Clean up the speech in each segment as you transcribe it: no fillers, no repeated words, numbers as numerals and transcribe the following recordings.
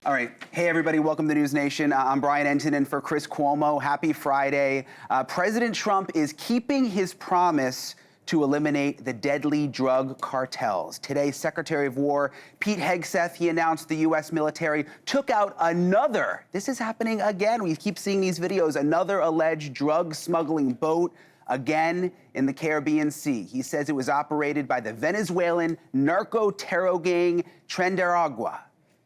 All right. Hey, everybody. Welcome to News Nation. I'm Brian Entin in for Chris Cuomo. Happy Friday. President Trump is keeping his promise to eliminate the deadly drug cartels. Today, Secretary of War Pete Hegseth, he announced the U.S. military took out another, this is happening again, we keep seeing these videos, another alleged drug smuggling boat, again in the Caribbean Sea. He says it was operated by the Venezuelan narco-terror gang Agua.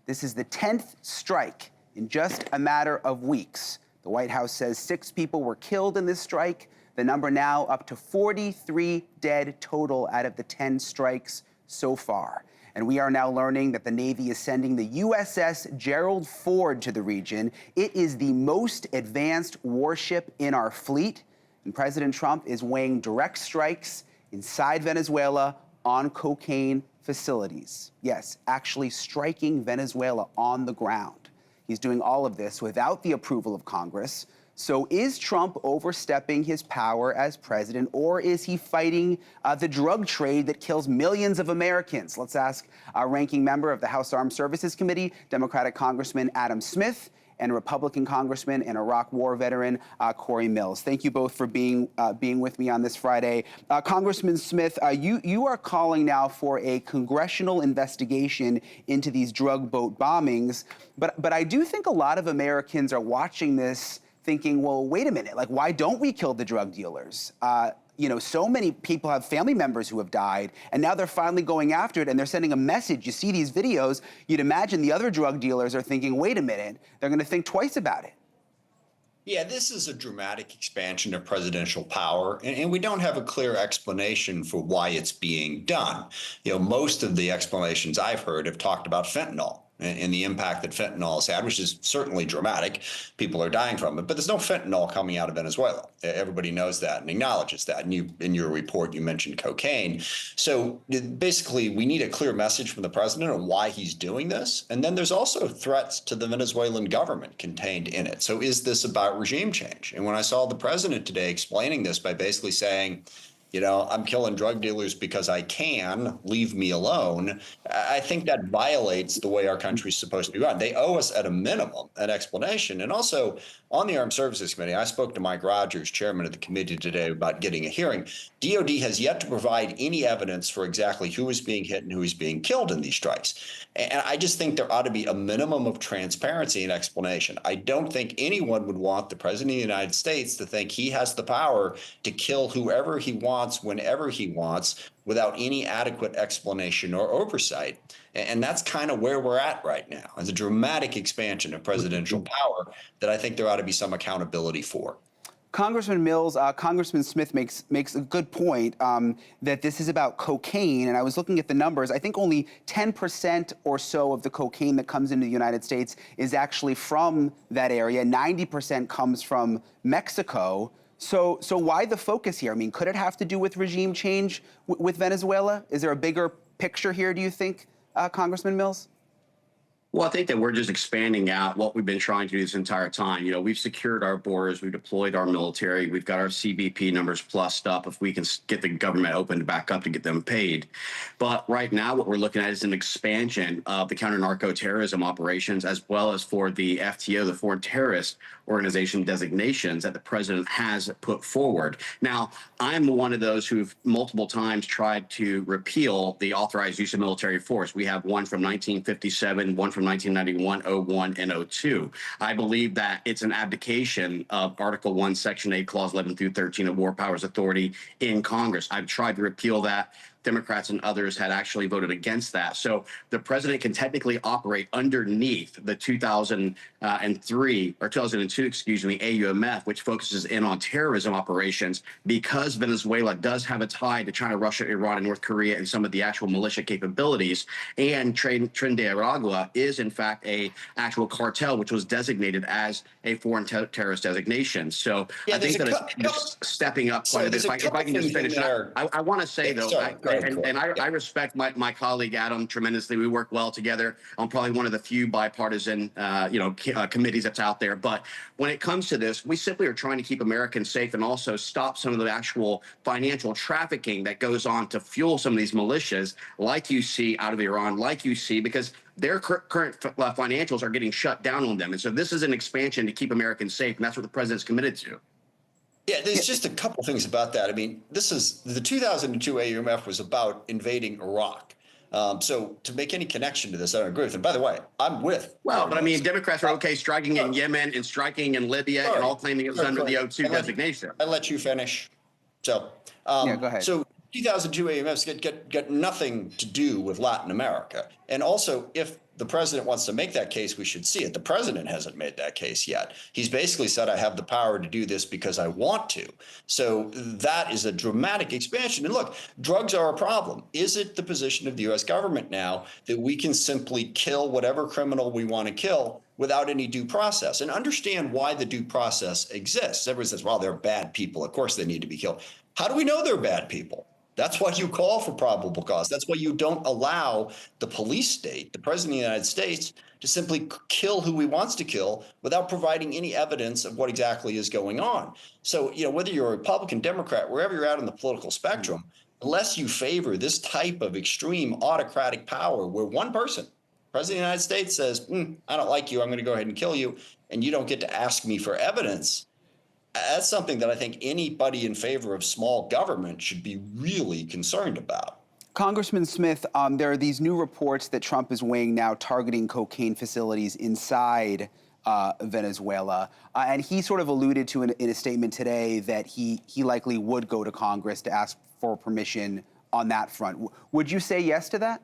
This is the 10th strike in just a matter of weeks. The White House says 6 people were killed in this strike. The number now up to 43 dead total out of the 10 strikes so far. And we are now learning that the Navy is sending the USS Gerald Ford to the region. It is the most advanced warship in our fleet. And President Trump is weighing direct strikes inside Venezuela on cocaine facilities. Yes, actually striking Venezuela on the ground. He's doing all of this without the approval of Congress. So is Trump overstepping his power as president, or is he fighting the drug trade that kills millions of Americans? Let's ask our ranking member of the House Armed Services Committee, Democratic Congressman Adam Smith, and Republican Congressman and Iraq War veteran Cory Mills. Thank you both for being with me on this Friday. Congressman Smith, you are calling now for a congressional investigation into these drug boat bombings, but I do think a lot of Americans are watching this thinking, well, wait a minute, like, why don't we kill the drug dealers? You know, so many people have family members who have died, and now they're finally going after it, and they're sending a message. You see these videos, you'd imagine the other drug dealers are thinking, wait a minute, they're going to think twice about it. Yeah, this is a dramatic expansion of presidential power, and we don't have a clear explanation for why it's being done. You know, most of the explanations I've heard have talked about fentanyl and the impact that fentanyl has had, which is certainly dramatic. People are dying from it, but there's no fentanyl coming out of Venezuela. Everybody knows that and acknowledges that. And you, in your report, you mentioned cocaine. So basically, we need a clear message from the president on why he's doing this. And then there's also threats to the Venezuelan government contained in it. So is this about regime change? And when I saw the president today explaining this by basically saying, you know, I'm killing drug dealers because I can, leave me alone, I think that violates the way our country's supposed to be run. They owe us, at a minimum, an explanation. And also, on the Armed Services Committee, I spoke to Mike Rogers, chairman of the committee today, about getting a hearing. DOD has yet to provide any evidence for exactly who is being hit and who is being killed in these strikes. And I just think there ought to be a minimum of transparency and explanation. I don't think anyone would want the president of the United States to think he has the power to kill whoever he wants, whenever he wants, without any adequate explanation or oversight. And that's kind of where we're at right now. It's a dramatic expansion of presidential power that I think there ought to be some accountability for. Congressman Mills, Congressman Smith makes a good point that this is about cocaine. And I was looking at the numbers. I think only 10% or so of the cocaine that comes into the United States is actually from that area. 90% comes from Mexico. So why the focus here? I mean, could it have to do with regime change with Venezuela? Is there a bigger picture here, do you think, Congressman Mills? Well, I think that we're just expanding out what we've been trying to do this entire time. You know, we've secured our borders, we've deployed our military, we've got our CBP numbers plussed up if we can get the government opened back up to get them paid. But right now, what we're looking at is an expansion of the counter-narco-terrorism operations, as well as for the FTO, the Foreign Terrorist Organization designations that the president has put forward. Now, I'm one of those who've multiple times tried to repeal the authorized use of military force. We have one from 1957, one from 1991, 01, and 02. I believe that it's an abdication of Article 1, Section 8, Clause 11 through 13 of War Powers Authority in Congress. I've tried to repeal that. Democrats and others had actually voted against that. So the president can technically operate underneath the 2003 or 2002, excuse me, AUMF, which focuses in on terrorism operations, because Venezuela does have a tie to China, Russia, Iran, and North Korea, and some of the actual militia capabilities. And Agua is, in fact, a actual cartel, which was designated as a foreign terrorist designation. So yeah, I think that it's stepping up quite a bit. If I can just finish up, I want to say, though, I respect my colleague Adam tremendously. We work well together on probably one of the few bipartisan, committees that's out there. But when it comes to this, we simply are trying to keep Americans safe and also stop some of the actual financial trafficking that goes on to fuel some of these militias, like you see out of Iran, like you see, because their current financials are getting shut down on them. And so this is an expansion to keep Americans safe, and that's what the president's committed to. Yeah, there's just a couple things about that. I mean, this is the 2002 AUMF was about invading Iraq. So to make any connection to this, I don't agree with it. By the way, I'm with. Well, but I mean, Democrats are okay striking in Yemen and striking in Libya and all claiming it was under the O2 designation. I let you finish. So, yeah, go ahead. So 2002 AUMFs get nothing to do with Latin America. And also, if the president wants to make that case, we should see it. The president hasn't made that case yet. He's basically said, I have the power to do this because I want to. So that is a dramatic expansion. And look, drugs are a problem. Is it the position of the U.S. government now that we can simply kill whatever criminal we want to kill without any due process? And understand why the due process exists. Everyone says, well, they're bad people. Of course they need to be killed. How do we know they're bad people? That's why you call for probable cause. That's why you don't allow the police state, the president of the United States, to simply kill who he wants to kill without providing any evidence of what exactly is going on. So, whether you're a Republican, Democrat, wherever you're at on the political spectrum, unless you favor this type of extreme autocratic power where one person, president of the United States, says, I don't like you, I'm going to go ahead and kill you, and you don't get to ask me for evidence, that's something that I think anybody in favor of small government should be really concerned about. Congressman Smith, there are these new reports that Trump is weighing now targeting cocaine facilities inside Venezuela. And he sort of alluded to in a statement today that he likely would go to Congress to ask for permission on that front. Would you say yes to that?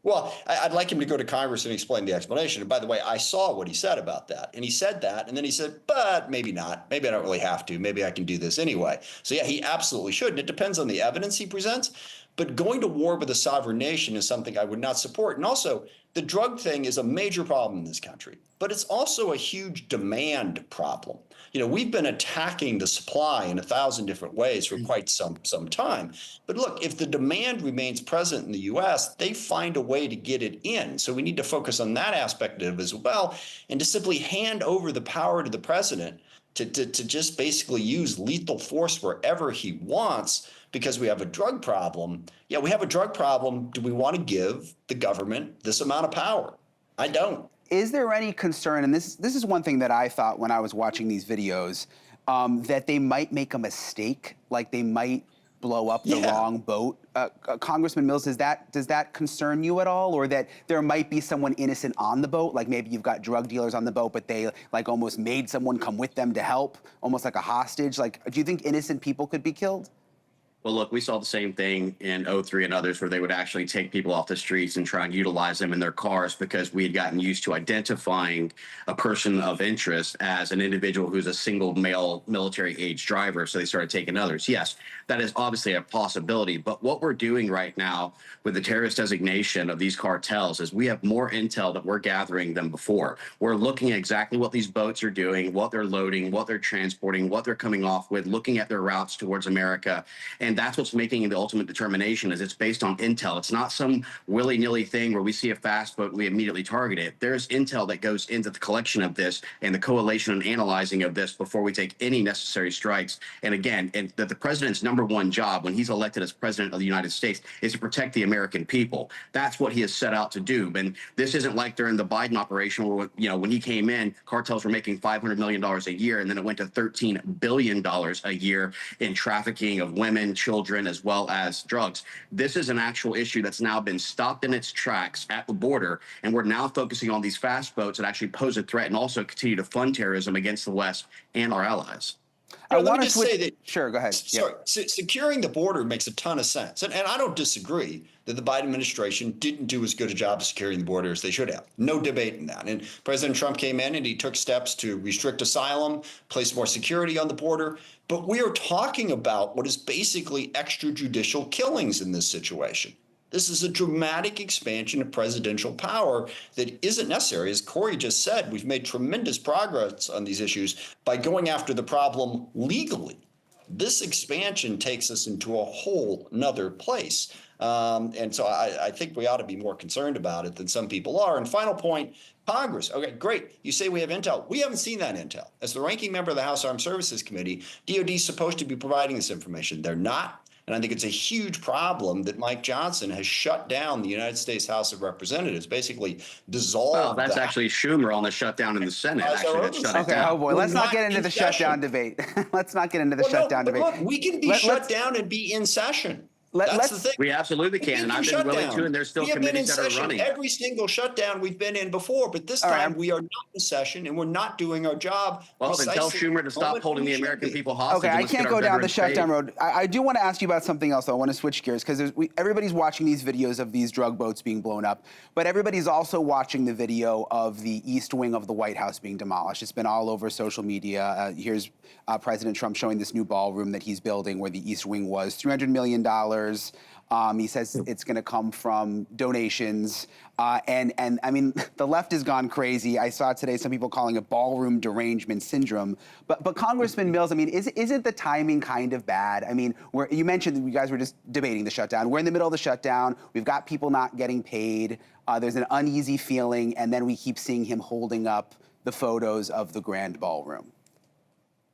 Well, I'd like him to go to Congress and explain the explanation. And by the way, I saw what he said about that. And he said that, and then he said, but maybe not. Maybe I don't really have to. Maybe I can do this anyway. So yeah, he absolutely should. And it depends on the evidence he presents. But going to war with a sovereign nation is something I would not support. And also, the drug thing is a major problem in this country, but it's also a huge demand problem. We've been attacking the supply in 1,000 different ways for quite some time. But look, if the demand remains present in the U.S., they find a way to get it in. So we need to focus on that aspect of it as well, and to simply hand over the power to the president to just basically use lethal force wherever he wants because we have a drug problem. Yeah, we have a drug problem. Do we want to give the government this amount of power? I don't. Is there any concern, and this is one thing that I thought when I was watching these videos, that they might make a mistake, like they might blow up the wrong boat? Congressman Mills, does that concern you at all, or that there might be someone innocent on the boat, like maybe you've got drug dealers on the boat, but they like almost made someone come with them to help, almost like a hostage? Like, do you think innocent people could be killed? Well, look, we saw the same thing in 03 and others where they would actually take people off the streets and try and utilize them in their cars because we had gotten used to identifying a person of interest as an individual who's a single male military age driver. So they started taking others. Yes, that is obviously a possibility. But what we're doing right now with the terrorist designation of these cartels is we have more intel that we're gathering than before. We're looking at exactly what these boats are doing, what they're loading, what they're transporting, what they're coming off with, looking at their routes towards America. And that's what's making the ultimate determination is it's based on intel. It's not some willy-nilly thing where we see a fast boat and we immediately target it. There's intel that goes into the collection of this and the collation and analyzing of this before we take any necessary strikes. And again, that the president's number one job when he's elected as president of the United States is to protect the American people. That's what he has set out to do. And this isn't like during the Biden operation where, when he came in, cartels were making $500 million a year, and then it went to $13 billion a year in trafficking of women, children, as well as drugs. This is an actual issue that's now been stopped in its tracks at the border, and we're now focusing on these fast boats that actually pose a threat and also continue to fund terrorism against the West and our allies. Let me just say that. Sure, go ahead. Sorry, securing the border makes a ton of sense. And I don't disagree that the Biden administration didn't do as good a job of securing the border as they should have. No debate in that. And President Trump came in and he took steps to restrict asylum, place more security on the border. But we are talking about what is basically extrajudicial killings in this situation. This is a dramatic expansion of presidential power that isn't necessary. As Cory just said, we've made tremendous progress on these issues by going after the problem legally. This expansion takes us into a whole nother place. And so I think we ought to be more concerned about it than some people are. And final point, Congress. Okay, great. You say we have intel. We haven't seen that intel. As the ranking member of the House Armed Services Committee, DOD is supposed to be providing this information. They're not. And I think it's a huge problem that Mike Johnson has shut down the United States House of Representatives, basically dissolved. Well, that's actually Schumer on the shutdown in the Senate. Actually, that shut it Okay, down. oh boy, let's not get into the shutdown debate. Let's not get into the shutdown debate. Look, we can be shut down and be in session. That's the thing. We absolutely can, and I've been willing to, and there's still committees that are running. Every single shutdown we've been in before, but this time we are not in session and we're not doing our job. Well, then tell Schumer to stop holding the American people hostage. Okay, I can't go down the shutdown road. I do want to ask you about something else, though. I want to switch gears because everybody's watching these videos of these drug boats being blown up, but everybody's also watching the video of the East Wing of the White House being demolished. It's been all over social media. Here's President Trump showing this new ballroom that he's building where the East Wing was, $300 million. He says it's going to come from donations. And I mean, the left has gone crazy. I saw today some people calling it ballroom derangement syndrome. But Congressman Mills, I mean, isn't the timing kind of bad? I mean, you mentioned that you guys were just debating the shutdown. We're in the middle of the shutdown. We've got people not getting paid. There's an uneasy feeling. And then we keep seeing him holding up the photos of the grand ballroom.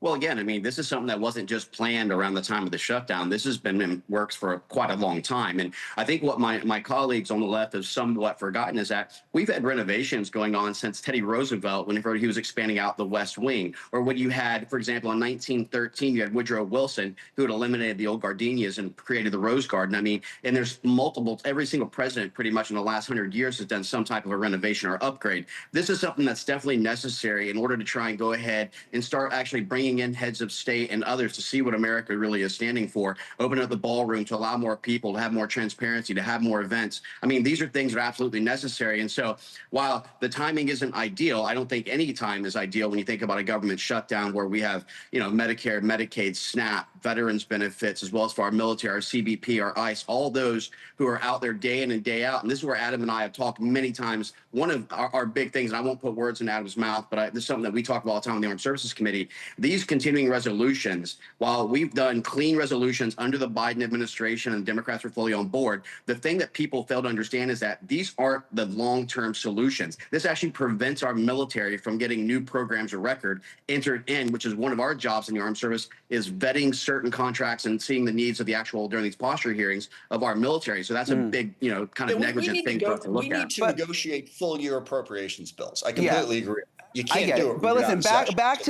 Well, again, I mean, this is something that wasn't just planned around the time of the shutdown. This has been in works for quite a long time. And I think what my colleagues on the left have somewhat forgotten is that we've had renovations going on since Teddy Roosevelt, whenever he was expanding out the West Wing. Or when you had, for example, in 1913, you had Woodrow Wilson, who had eliminated the old gardenias and created the Rose Garden. I mean, and there's multiple, every single president pretty much in the last 100 years has done some type of a renovation or upgrade. This is something that's definitely necessary in order to try and go ahead and start actually bringing in heads of state and others to see what America really is standing for, open up the ballroom to allow more people, to have more transparency, to have more events. I mean, these are things that are absolutely necessary. And so while the timing isn't ideal, I don't think any time is ideal when you think about a government shutdown where we have, you know, Medicare, Medicaid, SNAP, veterans benefits, as well as for our military, our CBP, our ICE, all those who are out there day in and day out. And this is where Adam and I have talked many times. One of our big things, and I won't put words in Adam's mouth, but this is something that we talk about all the time on the Armed Services Committee. These continuing resolutions, while we've done clean resolutions under the Biden administration and Democrats are fully on board, the thing that people fail to understand is that these aren't the long-term solutions. This actually prevents our military from getting new programs of record entered in, which is one of our jobs in the Armed Service, is vetting certain contracts and seeing the needs of the actual, during these posture hearings, of our military. So that's a big, you know, kind of negligent thing for us to look at. We need to negotiate full-year appropriations bills. I completely agree. You can't do it. But listen, back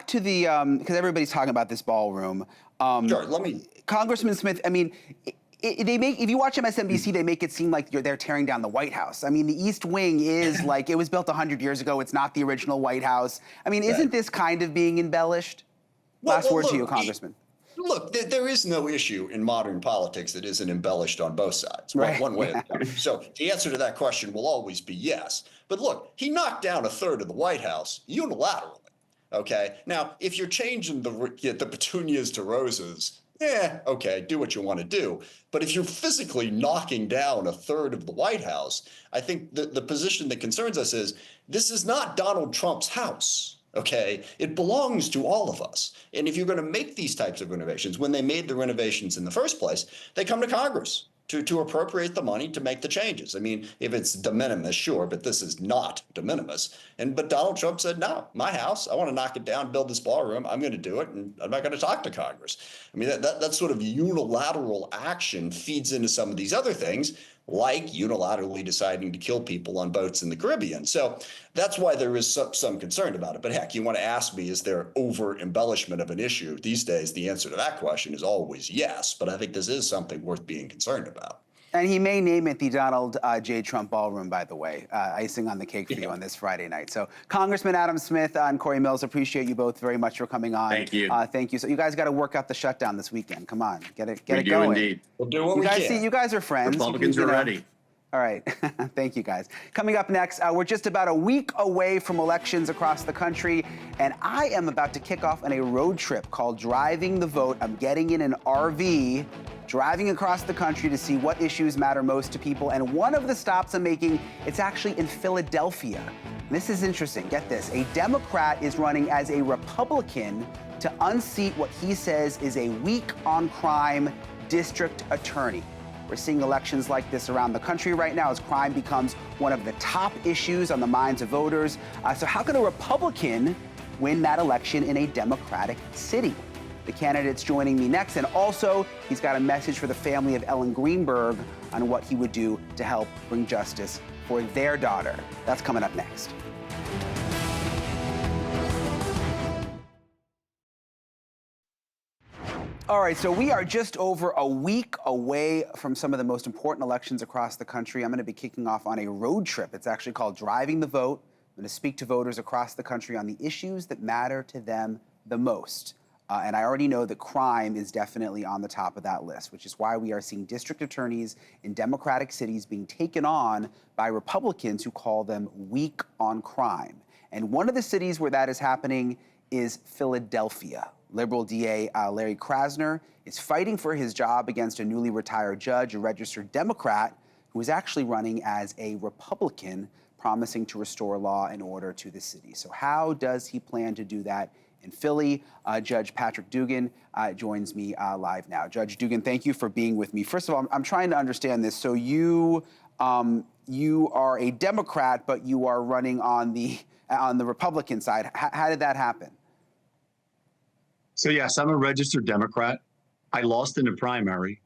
to the because everybody's talking about this ballroom. Sure. Congressman Smith. I mean, if you watch MSNBC, they make it seem like they're tearing down the White House. I mean, the East Wing is like it was built 100 years ago. It's not the original White House. I mean, isn't this kind of being embellished? Last word to you, Congressman. Look, there is no issue in modern politics that isn't embellished on both sides, right? One way or the other. So the answer to that question will always be yes. But look, he knocked down a third of the White House unilaterally. Okay. Now, if you're changing the petunias to roses, okay, do what you want to do. But if you're physically knocking down a third of the White House, I think the position that concerns us is this is not Donald Trump's house. Okay, it belongs to all of us. And if you're going to make these types of renovations, when they made the renovations in the first place, they come to Congress to appropriate the money to make the changes. I mean, if it's de minimis, sure, but this is not de minimis. But Donald Trump said, no, my house, I want to knock it down, build this ballroom. I'm going to do it, and I'm not going to talk to Congress. I mean, that sort of unilateral action feeds into some of these other things, like unilaterally deciding to kill people on boats in the Caribbean. So that's why there is some concern about it. But heck, you want to ask me, is there over-embellishment of an issue? These days, the answer to that question is always yes. But I think this is something worth being concerned about. And he may name it the Donald J. Trump Ballroom, by the way, icing on the cake for you on this Friday night. So Congressman Adam Smith and Cory Mills, appreciate you both very much for coming on. Thank you. Thank you. So you guys got to work out the shutdown this weekend. Come on, get it going. Indeed. We'll do what we can. See, you guys are friends. Republicans are ready. All right. Thank you, guys. Coming up next, we're just about a week away from elections across the country, and I am about to kick off on a road trip called Driving the Vote. I'm getting in an RV, driving across the country to see what issues matter most to people, and one of the stops I'm making, it's actually in Philadelphia. This is interesting. Get this. A Democrat is running as a Republican to unseat what he says is a weak on crime district attorney. We're seeing elections like this around the country right now as crime becomes one of the top issues on the minds of voters. So how can a Republican win that election in a Democratic city? the candidates joining me next. And also, he's got a message for the family of Ellen Greenberg on what he would do to help bring justice for their daughter. That's coming up next. All right, so we are just over a week away from some of the most important elections across the country. I'm going to be kicking off on a road trip. It's actually called Driving the Vote. I'm going to speak to voters across the country on the issues that matter to them the most. And I already know that crime is definitely on the top of that list, which is why we are seeing district attorneys in Democratic cities being taken on by Republicans who call them weak on crime. And one of the cities where that is happening is Philadelphia. Liberal DA Larry Krasner is fighting for his job against a newly retired judge, a registered Democrat, who is actually running as a Republican, promising to restore law and order to the city. So how does he plan to do that in Philly? Judge Patrick Dugan joins me live now. Judge Dugan, thank you for being with me. First of all, I'm trying to understand this. So you are a Democrat, but you are running on the Republican side. How did that happen? So yes, I'm a registered Democrat. I lost in the primary,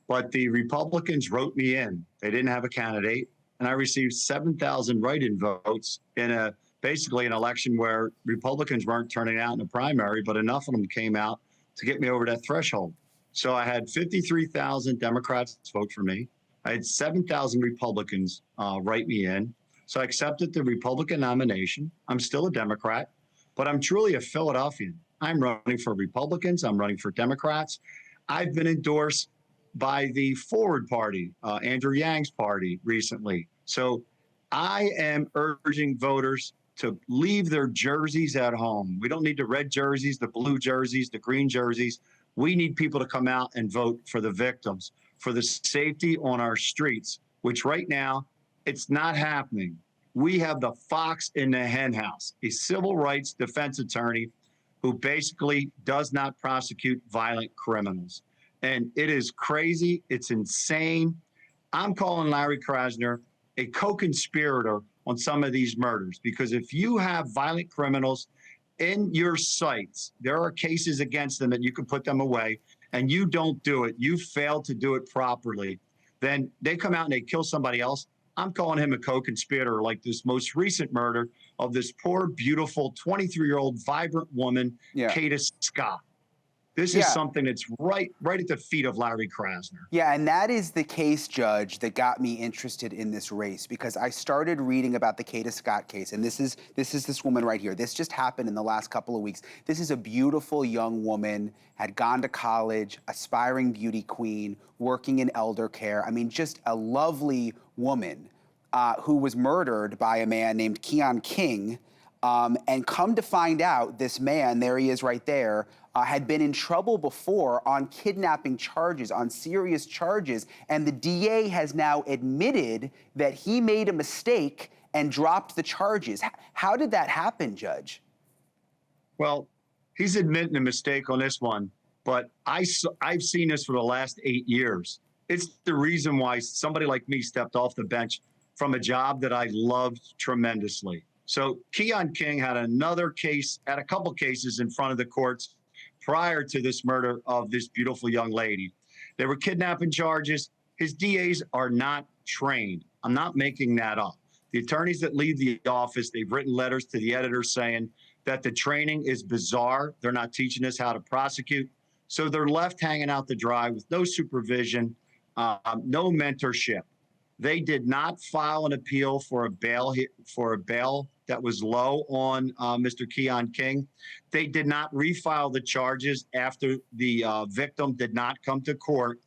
but the Republicans wrote me in. They didn't have a candidate, and I received 7,000 write-in votes in basically an election where Republicans weren't turning out in the primary, but enough of them came out to get me over that threshold. So I had 53,000 Democrats vote for me. I had 7,000 Republicans write me in. So I accepted the Republican nomination. I'm still a Democrat, but I'm truly a Philadelphian. I'm running for Republicans. I'm running for Democrats. I've been endorsed by the Forward Party, Andrew Yang's party recently. So I am urging voters to leave their jerseys at home. We don't need the red jerseys, the blue jerseys, the green jerseys. We need people to come out and vote for the victims, for the safety on our streets, which right now, it's not happening. We have the fox in the hen house, a civil rights defense attorney who basically does not prosecute violent criminals. And it is crazy. It's insane. I'm calling Larry Krasner a co-conspirator on some of these murders, because if you have violent criminals in your sights, there are cases against them that you can put them away, and you don't do it. You fail to do it properly. Then they come out and they kill somebody else. I'm calling him a co-conspirator, like this most recent murder of this poor, beautiful 23-year-old vibrant woman, Kata Scott. This is something that's right at the feet of Larry Krasner. Yeah, and that is the case, Judge, that got me interested in this race, because I started reading about the Kata Scott case, and this is this woman right here. This just happened in the last couple of weeks. This is a beautiful young woman, had gone to college, aspiring beauty queen, working in elder care. I mean, just a lovely woman who was murdered by a man named Keon King. And come to find out, this man, there he is right there, had been in trouble before on kidnapping charges, on serious charges. And the DA has now admitted that he made a mistake and dropped the charges. How did that happen, Judge? Well, he's admitting a mistake on this one, but I've seen this for the last 8 years. It's the reason why somebody like me stepped off the bench from a job that I loved tremendously. So Keon King had another case, had a couple cases in front of the courts prior to this murder of this beautiful young lady. There were kidnapping charges. His DAs are not trained. I'm not making that up. The attorneys that leave the office, they've written letters to the editors saying that the training is bizarre. They're not teaching us how to prosecute. So they're left hanging out to dry with no supervision, no mentorship. They did not file an appeal for a bail that was low on Mr. Keon King. They did not refile the charges after the victim did not come to court.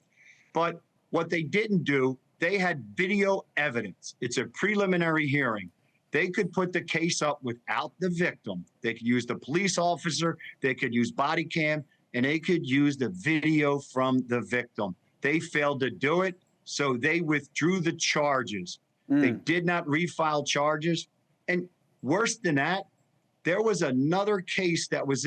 But what they didn't do, they had video evidence. It's a preliminary hearing. They could put the case up without the victim. They could use the police officer, they could use body cam, and they could use the video from the victim. They failed to do it, so they withdrew the charges. They did not refile charges. And worse than that, there was another case that was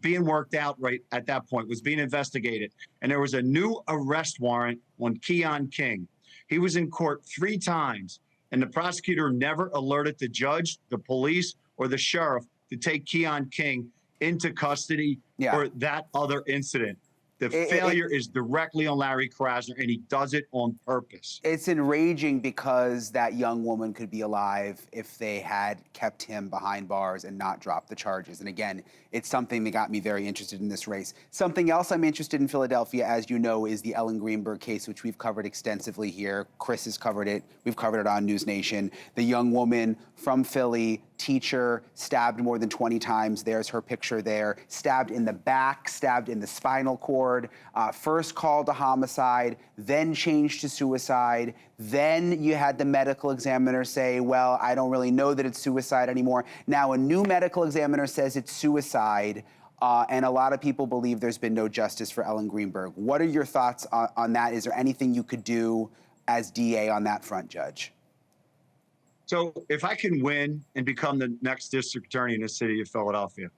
being worked out right at that point, was being investigated. And there was a new arrest warrant on Keon King. He was in court 3 times, and the prosecutor never alerted the judge, the police, or the sheriff to take Keon King into custody or that other incident. The failure is directly on Larry Krasner, and he does it on purpose. It's enraging because that young woman could be alive if they had kept him behind bars and not dropped the charges. And again, it's something that got me very interested in this race. Something else I'm interested in Philadelphia, as you know, is the Ellen Greenberg case, which we've covered extensively here. Chris has covered it. We've covered it on News Nation. The young woman from Philly, teacher, stabbed more than 20 times. There's her picture there. Stabbed in the back, stabbed in the spinal cord. First called a homicide, then changed to suicide. Then you had the medical examiner say, well, I don't really know that it's suicide anymore. Now a new medical examiner says it's suicide. And a lot of people believe there's been no justice for Ellen Greenberg. What are your thoughts on that? Is there anything you could do as DA on that front, Judge? So if I can win and become the next district attorney in the city of Philadelphia,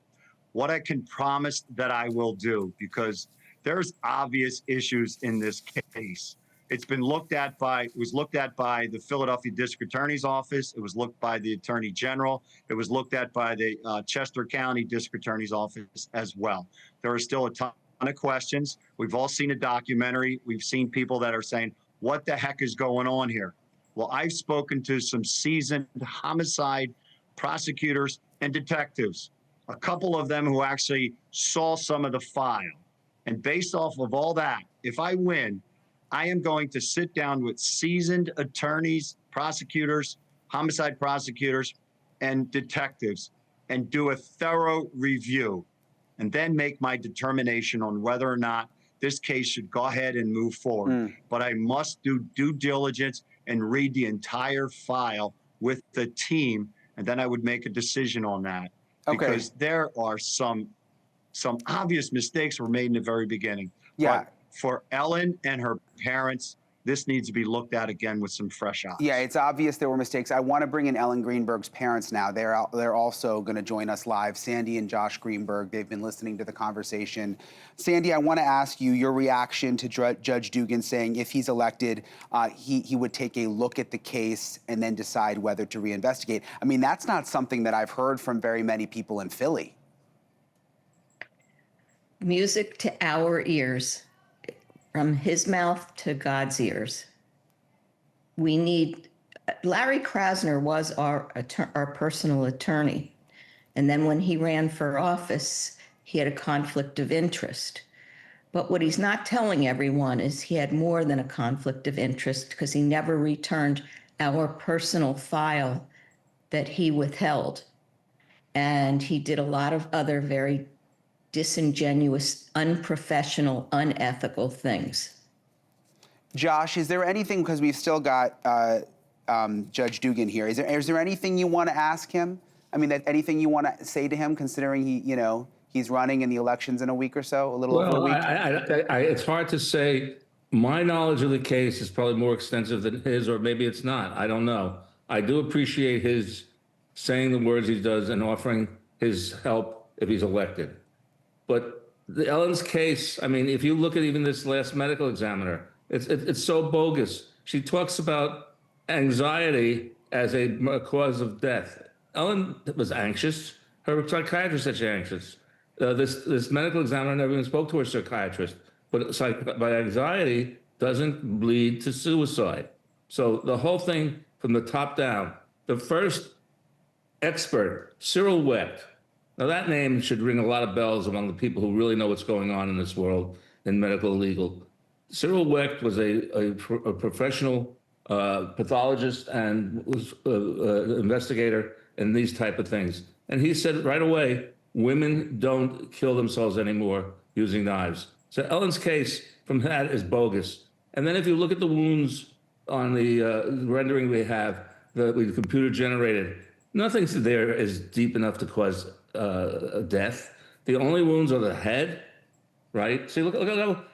what I can promise that I will do, because there's obvious issues in this case. It was looked at by the Philadelphia District Attorney's Office. It was looked by the Attorney General. It was looked at by the Chester County District Attorney's Office as well. There are still a ton of questions. We've all seen a documentary. We've seen people that are saying, what the heck is going on here? Well, I've spoken to some seasoned homicide prosecutors and detectives, a couple of them who actually saw some of the file. And based off of all that, if I win, I am going to sit down with seasoned attorneys, prosecutors, homicide prosecutors, and detectives and do a thorough review and then make my determination on whether or not this case should go ahead and move forward. But I must do due diligence and read the entire file with the team, and then I would make a decision on that. Okay. Because there are some obvious mistakes were made in the very beginning. Yeah. But for Ellen and her parents, this needs to be looked at again with some fresh eyes. Yeah, it's obvious there were mistakes. I want to bring in Ellen Greenberg's parents now. They're also going to join us live. Sandee and Josh Greenberg, they've been listening to the conversation. Sandee, I want to ask you your reaction to Judge Dugan saying if he's elected, he would take a look at the case and then decide whether to reinvestigate. I mean, that's not something that I've heard from very many people in Philly. Music to our ears. From his mouth to God's ears. We need, Larry Krasner was our personal attorney. And then when he ran for office, he had a conflict of interest. But what he's not telling everyone is he had more than a conflict of interest because he never returned our personal file that he withheld. And he did a lot of other very disingenuous, unprofessional, unethical things. Josh, is there anything, because we've still got Judge Dugan here, is there anything you want to ask him? I mean, anything you want to say to him, considering he's running in the elections in a week or so, a little over a week? It's hard to say. My knowledge of the case is probably more extensive than his, or maybe it's not. I don't know. I do appreciate his saying the words he does and offering his help if he's elected. But the Ellen's case, I mean, if you look at even this last medical examiner, it's so bogus. She talks about anxiety as a cause of death. Ellen was anxious. Her psychiatrist said she's anxious. This medical examiner never even spoke to her psychiatrist. But anxiety doesn't lead to suicide. So the whole thing from the top down, the first expert, Cyril Wecht. Now that name should ring a lot of bells among the people who really know what's going on in this world in medical legal. Cyril Wecht was a professional pathologist and was an investigator in these type of things. And he said right away, women don't kill themselves anymore using knives. So Ellen's case from that is bogus. And then if you look at the wounds on the rendering we have, that we computer generated, nothing there is deep enough to cause death. The only wounds are the head, right? See, look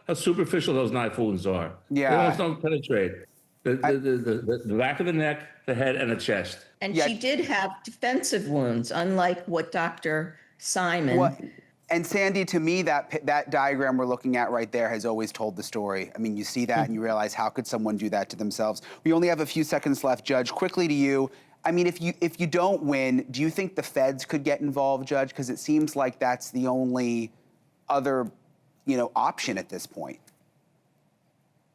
how superficial those knife wounds are. Yeah. They almost don't penetrate. The back of the neck, the head, and the chest. And she did have defensive wounds, unlike what Dr. Simon. And Sandee, to me, that diagram we're looking at right there has always told the story. I mean, you see that and you realize, how could someone do that to themselves? We only have a few seconds left. Judge, quickly to you. I mean, if you don't win, do you think the feds could get involved, Judge? Because it seems like that's the only other, option at this point?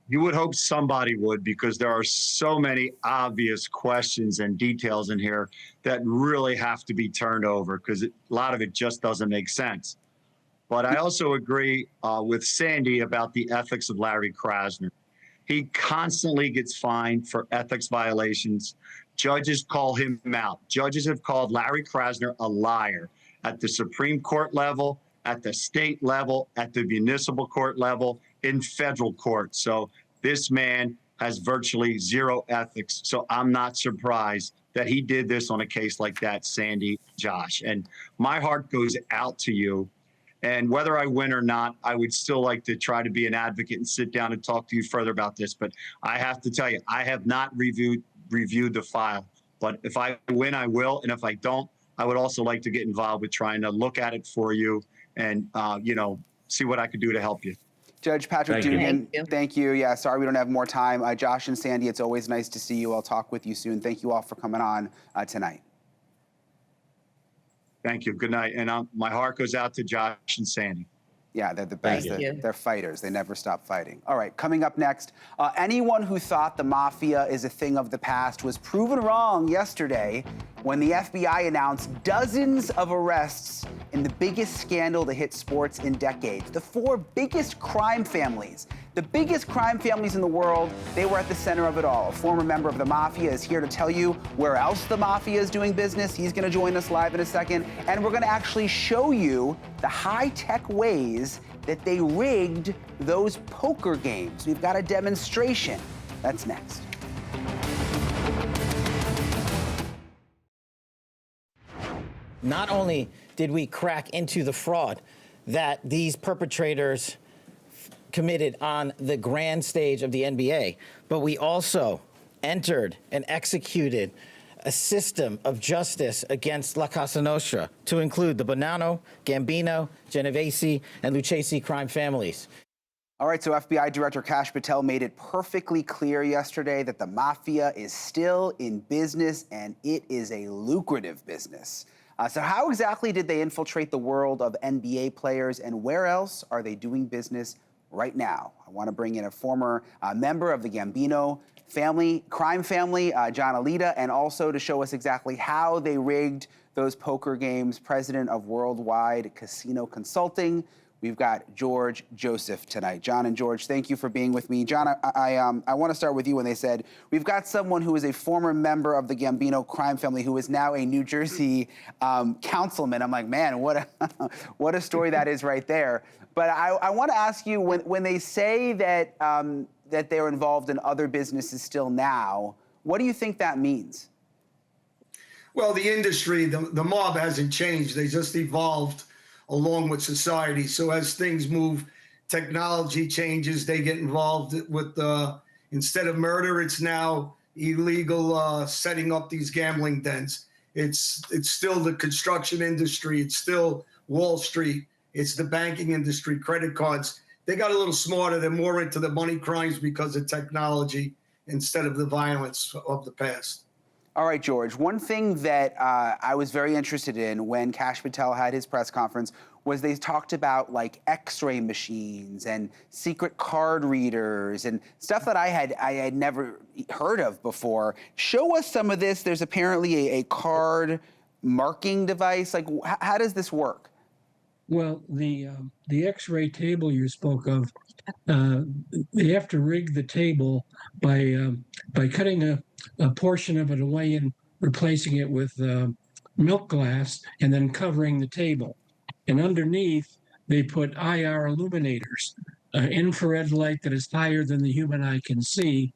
You would hope somebody would, because there are so many obvious questions and details in here that really have to be turned over, because a lot of it just doesn't make sense. But I also agree with Sandee about the ethics of Larry Krasner. He constantly gets fined for ethics violations. Judges call him out. Judges have called Larry Krasner a liar at the Supreme Court level, at the state level, at the municipal court level, in federal court. So this man has virtually zero ethics. So I'm not surprised that he did this on a case like that, Sandee, Josh. And my heart goes out to you. And whether I win or not, I would still like to try to be an advocate and sit down and talk to you further about this. But I have to tell you, I have not reviewed the file. But if I win, I will. And if I don't, I would also like to get involved with trying to look at it for you and, see what I could do to help you. Judge Patrick Thank you. Dugan, Thank you. thank you. Yeah, sorry we don't have more time. Josh and Sandee, it's always nice to see you. I'll talk with you soon. Thank you all for coming on tonight. Thank you. Good night. And my heart goes out to Josh and Sandee. Yeah, they're the best. Thank you. They're fighters. They never stop fighting. All right, coming up next, anyone who thought the mafia is a thing of the past was proven wrong yesterday when the FBI announced dozens of arrests in the biggest scandal to hit sports in decades. The four biggest crime families, the biggest crime families in the world, they were at the center of it all. A former member of the Mafia is here to tell you where else the Mafia is doing business. He's going to join us live in a second, and we're going to actually show you the high-tech ways that they rigged those poker games. We've got a demonstration. That's next. Not only did we crack into the fraud that these perpetrators committed on the grand stage of the NBA, but we also entered and executed a system of justice against La Casa Nostra to include the Bonanno, Gambino, Genovese, and Lucchese crime families. All right, so FBI Director Kash Patel made it perfectly clear yesterday that the Mafia is still in business, and it is a lucrative business. So how exactly did they infiltrate the world of NBA players, and where else are they doing business right now? I want to bring in a former member of the Gambino crime family, John Alita, and also to show us exactly how they rigged those poker games, president of Worldwide Casino Consulting. We've got George Joseph tonight. John and George, thank you for being with me. John, I want to start with you when they said, we've got someone who is a former member of the Gambino crime family who is now a New Jersey councilman. I'm like, man, what a story that is right there. But I want to ask you, when they say that, that they're involved in other businesses still now, what do you think that means? Well, the industry, the mob hasn't changed. They just evolved along with society. So as things move, technology changes, they get involved with, instead of murder, it's now illegal setting up these gambling dens. It's still the construction industry. It's still Wall Street. It's the banking industry, credit cards. They got a little smarter. They're more into the money crimes because of technology instead of the violence of the past. All right, George, one thing that I was very interested in when Kash Patel had his press conference was they talked about like X-ray machines and secret card readers and stuff that I had never heard of before. Show us some of this. There's apparently a card marking device. Like, how does this work? Well, the X-ray table you spoke of, they have to rig the table by cutting a portion of it away and replacing it with milk glass and then covering the table. And underneath, they put IR illuminators, infrared light that is higher than the human eye can see.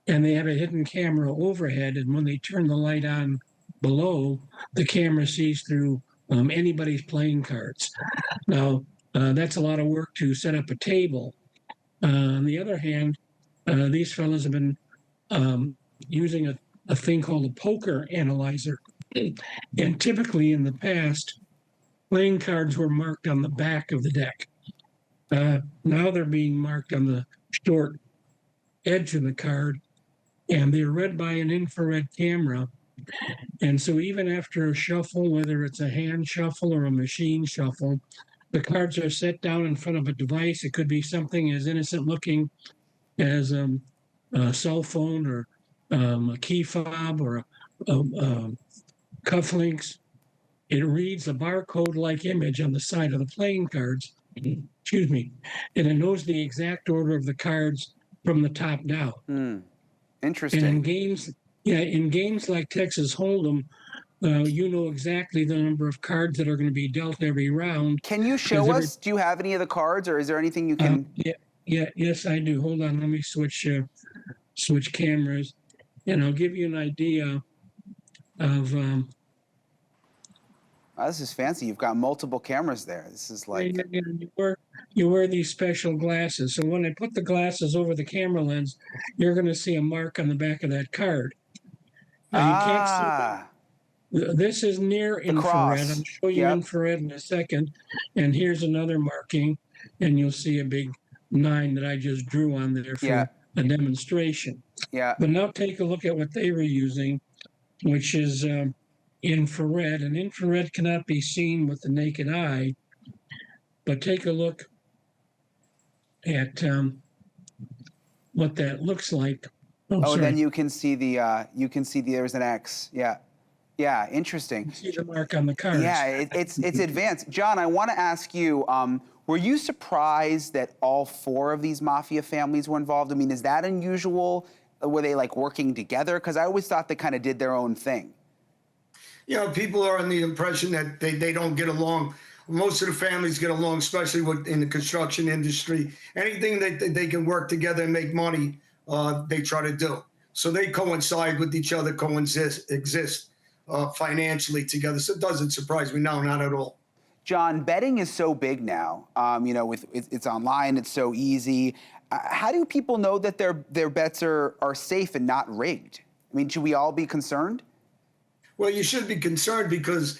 And they have a hidden camera overhead. And when they turn the light on below, the camera sees through anybody's playing cards. Now, that's a lot of work to set up a table. On the other hand, these fellows have been using a thing called a poker analyzer. And typically in the past, playing cards were marked on the back of the deck. Now they're being marked on the short edge of the card, and they're read by an infrared camera. And so even after a shuffle, whether it's a hand shuffle or a machine shuffle, The cards are set down in front of a device. It could be something as innocent looking as a cell phone or a key fob or a cufflinks. It reads a barcode-like image on the side of the playing cards, excuse me, and it knows the exact order of the cards from the top down. Interesting. And in games like Texas Hold'em, you know exactly the number of cards that are going to be dealt every round. Can you show us? Do you have any of the cards, or is there anything you can? Yes, I do. Hold on, let me switch cameras, and I'll give you an idea of. Oh, this is fancy. You've got multiple cameras there. This is like. You wear these special glasses. So when I put the glasses over the camera lens, you're going to see a mark on the back of that card. Now, you can't see. This is near infrared. I'll show you infrared in a second. And here's another marking, and you'll see a big 9 that I just drew on there for a demonstration. Yeah. But now take a look at what they were using, which is infrared. And infrared cannot be seen with the naked eye. But take a look at what that looks like. Then you can see there's an X. Yeah, interesting. See the mark on the card. Yeah, it's advanced. John, I want to ask you, were you surprised that all 4 of these mafia families were involved? I mean, is that unusual? Were they like working together? Because I always thought they kind of did their own thing. You know, people are under the impression that they don't get along. Most of the families get along, especially in the construction industry. Anything that they can work together and make money, they try to do. So they coincide with each other, exist financially together. So it doesn't surprise me. No, not at all. John, betting is so big now. You know, it's online, it's so easy. How do people know that their bets are safe and not rigged? I mean, should we all be concerned? Well, you should be concerned because,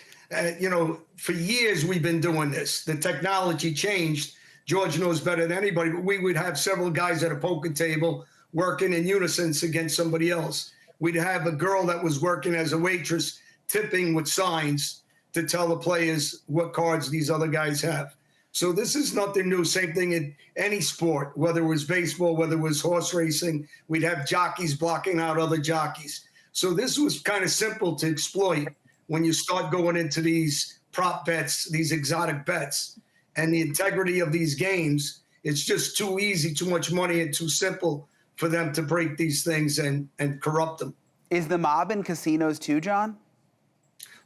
you know, for years we've been doing this. The technology changed. George knows better than anybody, but we would have several guys at a poker table working in unison against somebody else. We'd have a girl that was working as a waitress, tipping with signs to tell the players what cards these other guys have. So this is nothing new. Same thing in any sport, whether it was baseball, whether it was horse racing. We'd have jockeys blocking out other jockeys. So this was kind of simple to exploit when you start going into these prop bets, these exotic bets, and the integrity of these games. It's just too easy, too much money, and too simple for them to break these things and corrupt them. Is the mob in casinos too, John?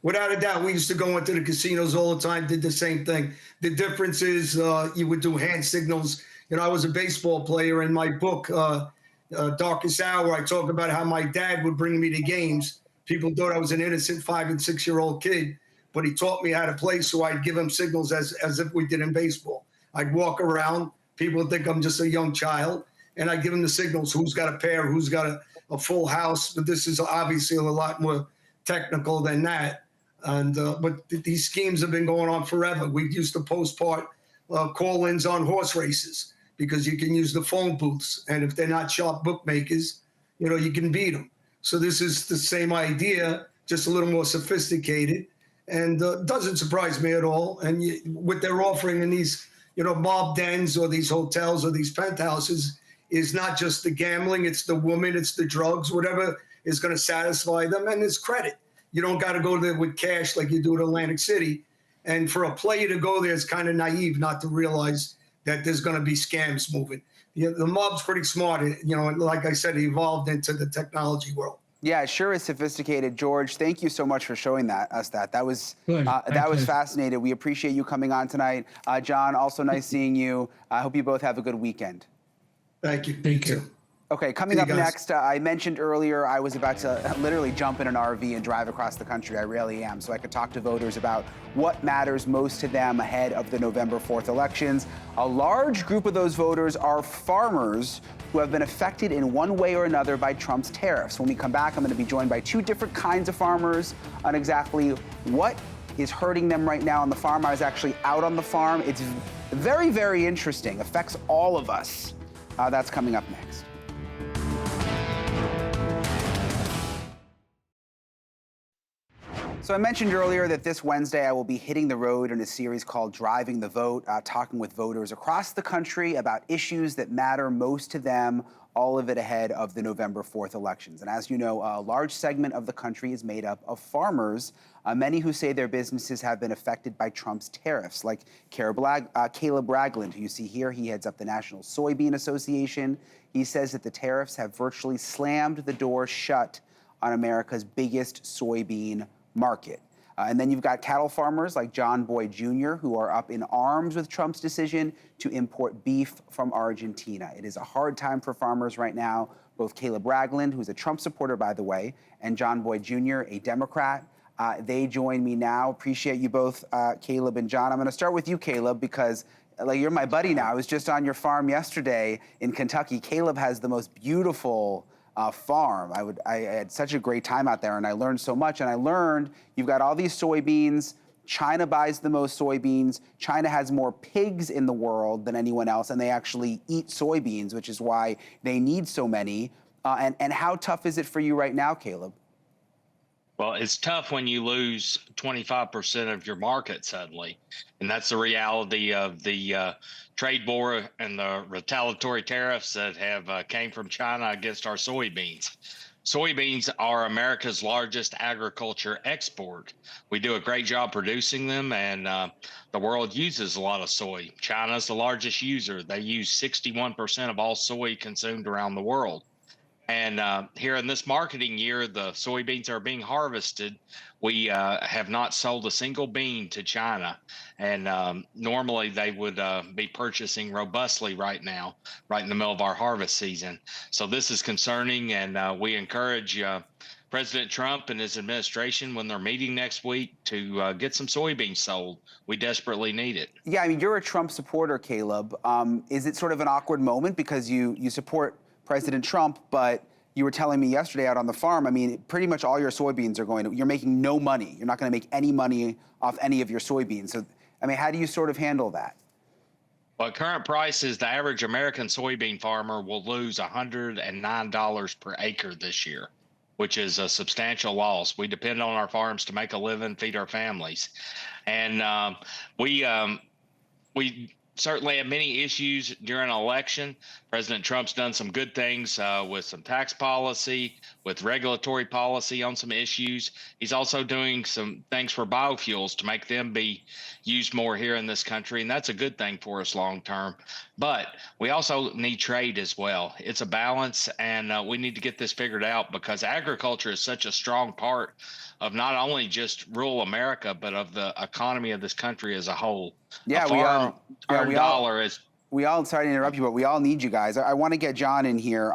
Without a doubt, we used to go into the casinos all the time, did the same thing. The difference is you would do hand signals. You know, I was a baseball player. In my book, Darkest Hour, I talk about how my dad would bring me to games. People thought I was an innocent 5- and 6-year-old kid, but he taught me how to play, so I'd give him signals as if we did in baseball. I'd walk around. People would think I'm just a young child, and I'd give him the signals, who's got a pair, who's got a full house. But this is obviously a lot more technical than that. And but these schemes have been going on forever. We used to postpart call-ins on horse races because you can use the phone booths. And if they're not sharp bookmakers, you know, you can beat them. So this is the same idea, just a little more sophisticated, and doesn't surprise me at all. And what they're offering in these, you know, mob dens or these hotels or these penthouses is not just the gambling, it's the woman, it's the drugs, whatever is going to satisfy them, and it's credit. You don't got to go there with cash like you do at Atlantic City. And for a player to go there, it's kind of naive not to realize that there's going to be scams moving. The mob's pretty smart. You know, like I said, it evolved into the technology world. Yeah, it sure is sophisticated. George, thank you so much for showing us that. That was fascinating. We appreciate you coming on tonight. John, also nice seeing you. I hope you both have a good weekend. Thank you. Thank you. Okay, coming up next, I mentioned earlier I was about to literally jump in an RV and drive across the country. I rarely am, so I could talk to voters about what matters most to them ahead of the November 4th elections. A large group of those voters are farmers who have been affected in one way or another by Trump's tariffs. When we come back, I'm going to be joined by 2 different kinds of farmers on exactly what is hurting them right now on the farm. I was actually out on the farm. It's very, very interesting. Affects all of us. That's coming up next. So I mentioned earlier that this Wednesday I will be hitting the road in a series called Driving the Vote, talking with voters across the country about issues that matter most to them, all of it ahead of the November 4th elections. And as you know, a large segment of the country is made up of farmers, many who say their businesses have been affected by Trump's tariffs, like Caleb Ragland, who you see here. He heads up the National Soybean Association. He says that the tariffs have virtually slammed the door shut on America's biggest soybean market. And then you've got cattle farmers like John Boy Jr., who are up in arms with Trump's decision to import beef from Argentina. It is a hard time for farmers right now. Both Caleb Ragland, who's a Trump supporter, by the way, and John Boy Jr., a Democrat, they join me now. Appreciate you both, Caleb and John. I'm going to start with you, Caleb, because you're my buddy now. I was just on your farm yesterday in Kentucky. Caleb has the most beautiful farm. I had such a great time out there, and I learned so much. And I learned you've got all these soybeans. China buys the most soybeans. China has more pigs in the world than anyone else, and they actually eat soybeans, which is why they need so many. And how tough is it for you right now, Caleb? Well, it's tough when you lose 25% of your market suddenly. And that's the reality of the trade war and the retaliatory tariffs that have came from China against our soybeans. Soybeans are America's largest agriculture export. We do a great job producing them, and the world uses a lot of soy. China's the largest user. They use 61% of all soy consumed around the world. And here in this marketing year, the soybeans are being harvested. We have not sold a single bean to China. And normally they would be purchasing robustly right now, right in the middle of our harvest season. So this is concerning, and we encourage President Trump and his administration, when they're meeting next week, to get some soybeans sold. We desperately need it. Yeah, I mean, you're a Trump supporter, Caleb. Is it sort of an awkward moment because you support President Trump, but you were telling me yesterday out on the farm, I mean, pretty much all your soybeans are you're making no money. You're not going to make any money off any of your soybeans. So, I mean, how do you sort of handle that? Well, at current prices, the average American soybean farmer will lose $109 per acre this year, which is a substantial loss. We depend on our farms to make a living, feed our families. And we certainly have many issues during an election. President Trump's done some good things with some tax policy, with regulatory policy on some issues. He's also doing some things for biofuels to make them be used more here in this country, and that's a good thing for us long term. But we also need trade as well. It's a balance, and we need to get this figured out because agriculture is such a strong part of not only just rural America, but of the economy of this country as a whole. Yeah, we all, sorry to interrupt you, but we all need you guys. I want to get John in here.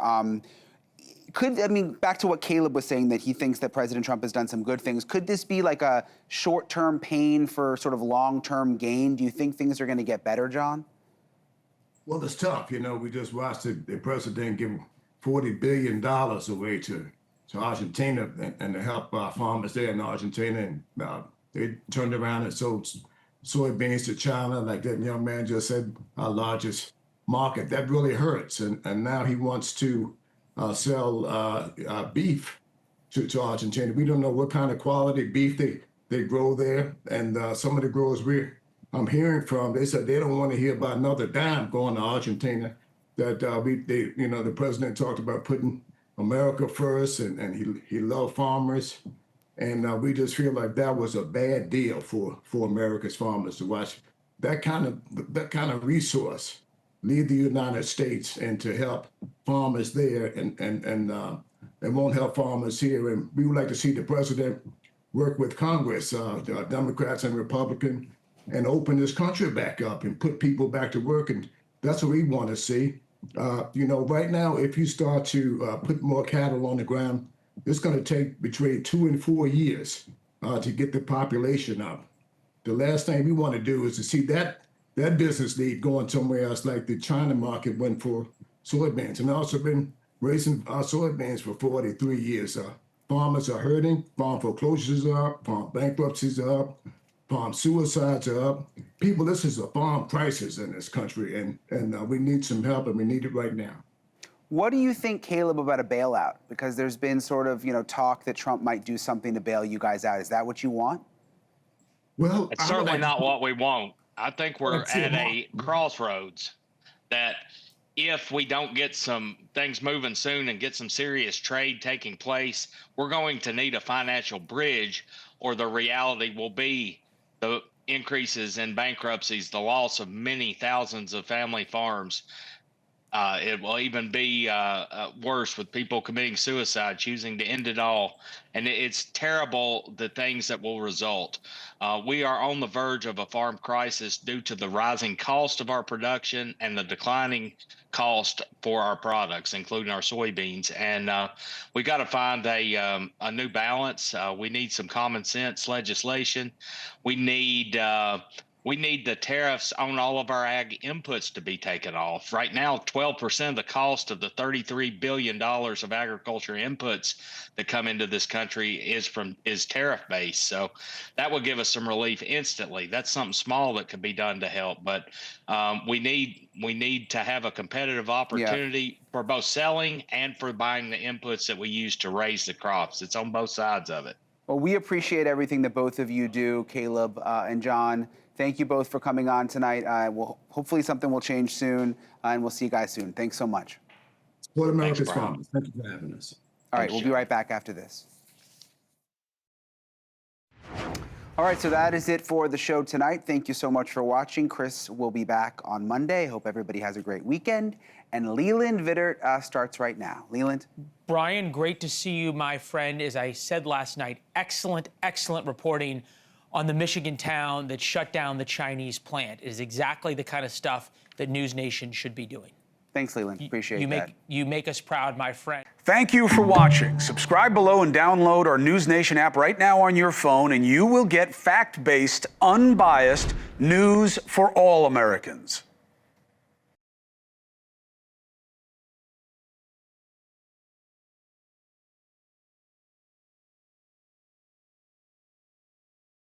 Back to what Caleb was saying, that he thinks that President Trump has done some good things. Could this be like a short-term pain for sort of long-term gain? Do you think things are going to get better, John? Well, it's tough. You know, we just watched the president give $40 billion away to Argentina and to help farmers there in Argentina. And they turned around and sold soybeans to China, like that young man just said, our largest market. That really hurts. And now he wants to sell beef to Argentina. We don't know what kind of quality beef they grow there. And some of the growers I'm hearing from, they said they don't want to hear about another dime going to Argentina. That the president talked about putting America first, and he loved farmers. And we just feel like that was a bad deal for America's farmers to watch that kind of resource leave the United States and to help farmers there, and won't help farmers here. And we would like to see the president work with Congress, the Democrats and Republicans, and open this country back up and put people back to work. And that's what we want to see. Right now, if you start to put more cattle on the ground, it's going to take between 2 and 4 years to get the population up. The last thing we want to do is to see that business need going somewhere else, like the China market went for soybeans. And also been raising our soybeans for 43 years. Farmers are hurting. Farm foreclosures are up. Farm bankruptcies are up. Farm suicides are up. People, this is a farm crisis in this country, and we need some help, and we need it right now. What do you think, Caleb, about a bailout? Because there's been sort of, talk that Trump might do something to bail you guys out. Is that what you want? Well, It's certainly not what we want. I think we're at a crossroads that if we don't get some things moving soon and get some serious trade taking place, we're going to need a financial bridge, or the reality will be the increases in bankruptcies, the loss of many thousands of family farms. It will even be worse with people committing suicide, choosing to end it all. And it's terrible, the things that will result. We are on the verge of a farm crisis due to the rising cost of our production and the declining cost for our products, including our soybeans. And we got to find a new balance. We need some common sense legislation. We need the tariffs on all of our ag inputs to be taken off. Right now, 12% of the cost of the $33 billion of agriculture inputs that come into this country is tariff based. So that would give us some relief instantly. That's something small that could be done to help. But we need to have a competitive opportunity for both selling and for buying the inputs that we use to raise the crops. It's on both sides of it. Well, we appreciate everything that both of you do, Caleb and John. Thank you both for coming on tonight. Hopefully something will change soon, and we'll see you guys soon. Thanks so much. Support America's farmers. Thank you for having us. All right, we'll be right back after this. All right, so that is it for the show tonight. Thank you so much for watching. Chris will be back on Monday. Hope everybody has a great weekend. And Leland Vittert starts right now. Leland? Brian, great to see you, my friend. As I said last night, excellent reporting on the Michigan town that shut down the Chinese plant. It is exactly the kind of stuff that News Nation should be doing. Thanks, Leland. Appreciate that. You make us proud, my friend. Thank you for watching. Subscribe below and download our News Nation app right now on your phone, and you will get fact-based, unbiased news for all Americans.